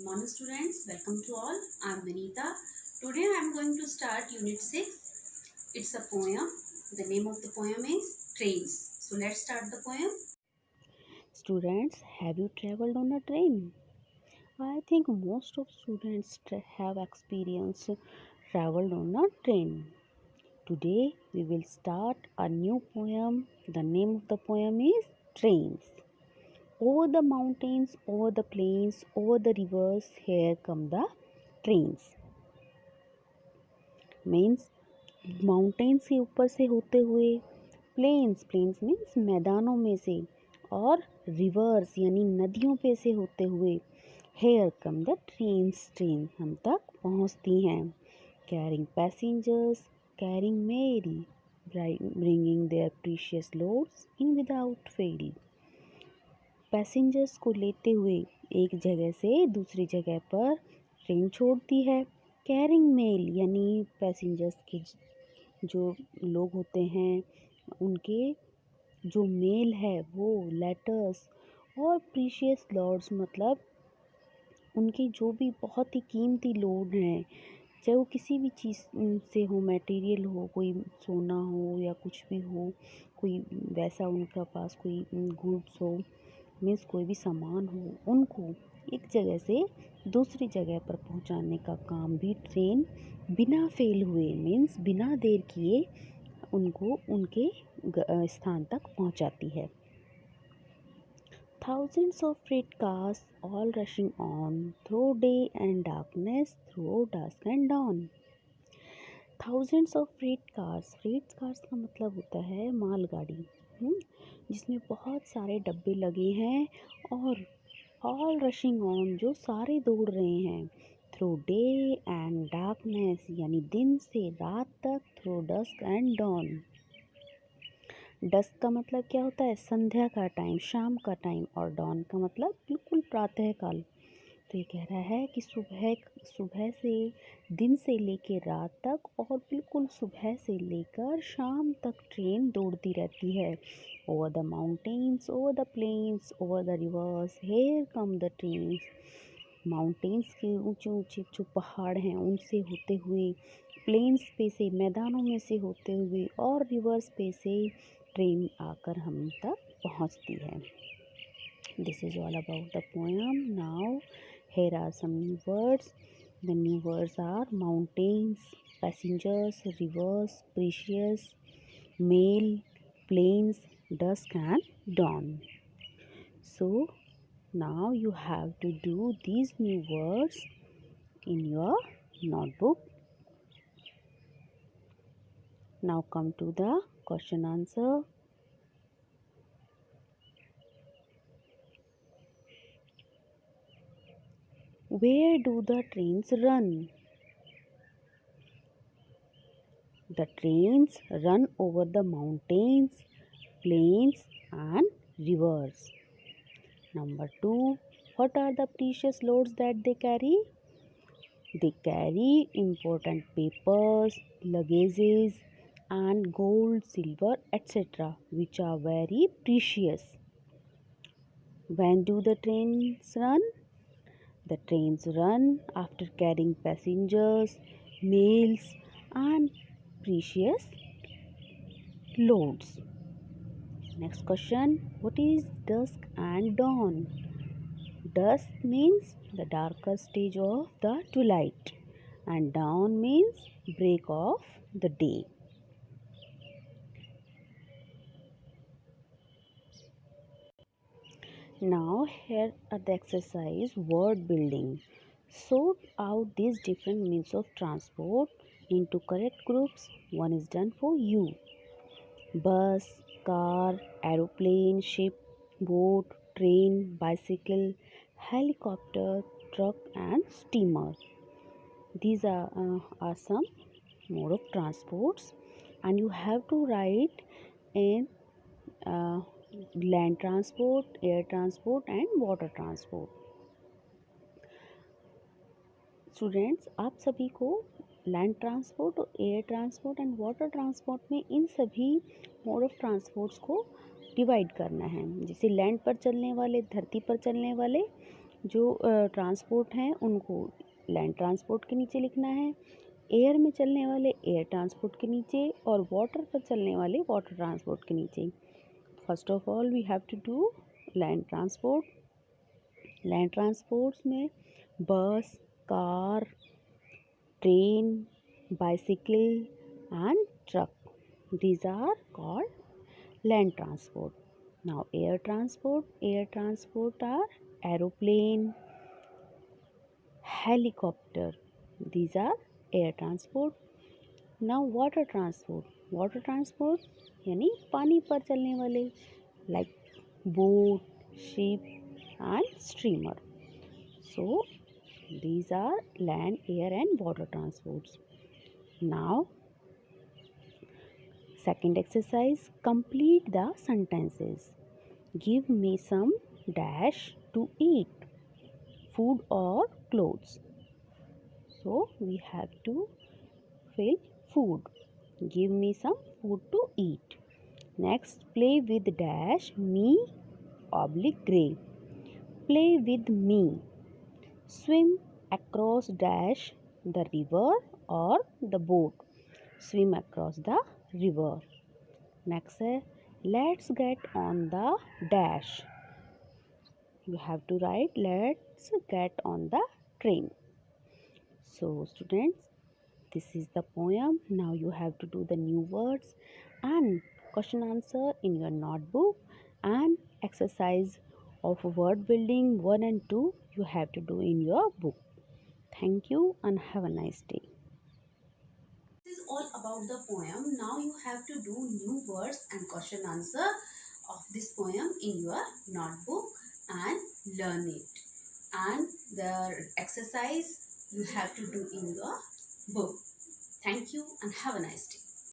Good morning students, welcome to all. I am Vinita. Today I am going to start unit 6. It's a poem. The name of the poem is Trains. So let's start the poem. Students, have you traveled on a train? I think most of students have experienced traveled on a train. Today we will start a new poem. The name of the poem is Trains. Over the mountains, over the plains, over the rivers, here come the trains. Means mountains के ऊपर से होते हुए planes means मैदानों में से और reverse यानी नदियों पे से होते हुए हेयर कम द ट्रेन हम तक पहुंचती हैं carrying passengers carrying mail bringing their precious loads in without fail passengers को लेते हुए एक जगह से दूसरी जगह पर ट्रेन छोड़ती है कैरिंग मेल यानी पैसेंजर्स के जो लोग होते हैं उनके जो मेल है वो लेटर्स और प्रीशियस लॉर्ड्स मतलब उनके जो भी बहुत ही कीमती लोड हैं चाहे वो किसी भी चीज़ से हो मटेरियल हो कोई सोना हो या कुछ भी हो कोई वैसा उनका पास कोई गुड्स हो मीन्स कोई भी सामान हो उनको एक जगह से दूसरी जगह पर पहुंचाने का काम भी ट्रेन बिना फेल हुए मीन्स बिना देर किए उनको उनके स्थान तक पहुंचाती है Thousands of freight cars all rushing on through day and darkness, through dusk and dawn. Thousands of freight cars का मतलब होता है मालगाड़ी जिसमें बहुत सारे डब्बे लगे हैं और ऑल रशिंग ऑन जो सारे दौड़ रहे हैं थ्रू डे एंड डार्कनेस यानी दिन से रात तक through dusk and dawn dusk का मतलब क्या होता है संध्या का टाइम शाम का टाइम और डॉन का मतलब बिल्कुल प्रातः काल तो ये कह रहा है कि सुबह से दिन से लेकर रात तक और बिल्कुल सुबह से लेकर शाम तक ट्रेन दौड़ती रहती है over the mountains over the plains over the rivers here come the trains mountains के ऊंचे ऊंचे जो पहाड़ हैं उनसे होते हुए प्लेन्स पे से मैदानों में से होते हुए और रिवर्स पे से ट्रेन आकर हम तक पहुंचती है this is all about the poem now here are some new words the new words are mountains passengers rivers precious mail plains dusk and dawn so now you have to do these new words in your notebook now come to the question answer where do the trains run the trains run over the mountains plains and rivers number 2 what are the precious loads that they carry they carry important papers luggages and gold silver etc which are very precious when do the trains run the trains run after carrying passengers mails and precious loads next question what is dusk and dawn dusk means the darker stage of the twilight and dawn means break of the day now here are the exercise word building sort out these different means of transport into correct groups one is done for you bus car aeroplane ship boat train bicycle helicopter truck and steamer these are some mode of transports and you have to write in land transport air transport and water transport students आप सभी को land transport और air transport and water transport में इन सभी mode of transports को divide करना है जैसे लैंड पर चलने वाले धरती पर चलने वाले जो ट्रांसपोर्ट हैं उनको लैंड ट्रांसपोर्ट के नीचे लिखना है, एयर में चलने वाले एयर ट्रांसपोर्ट के नीचे और वाटर पर चलने वाले वाटर ट्रांसपोर्ट के नीचे। First of all we have to do land transport. Land transports में bus, car, train, bicycle and truck. These are called land transport. Now air transport are aeroplane, helicopter. These are air transport. Now water transport यानी पानी पर चलने वाले like boat, ship and steamer. So these are land, air and water transports. Now, second exercise, complete the sentences. Give me some dash to eat, food or clothes. So, we have to fill food. Give me some food to eat. Next, play with dash me oblique gray. Play with me. Swim across dash the river or the boat. Swim across the river. Next है let's get on the dash. You have to write let's get on the train. So students, this is the poem. Now you have to do the new words and question answer in your notebook, and exercise of word building 1 and 2 you have to do in your book. Thank you and have a nice day. This is all about the poem. Now you have to do new words and question answer of this poem in your notebook and learn it. And the exercise you have to do in your book. Thank you and have a nice day.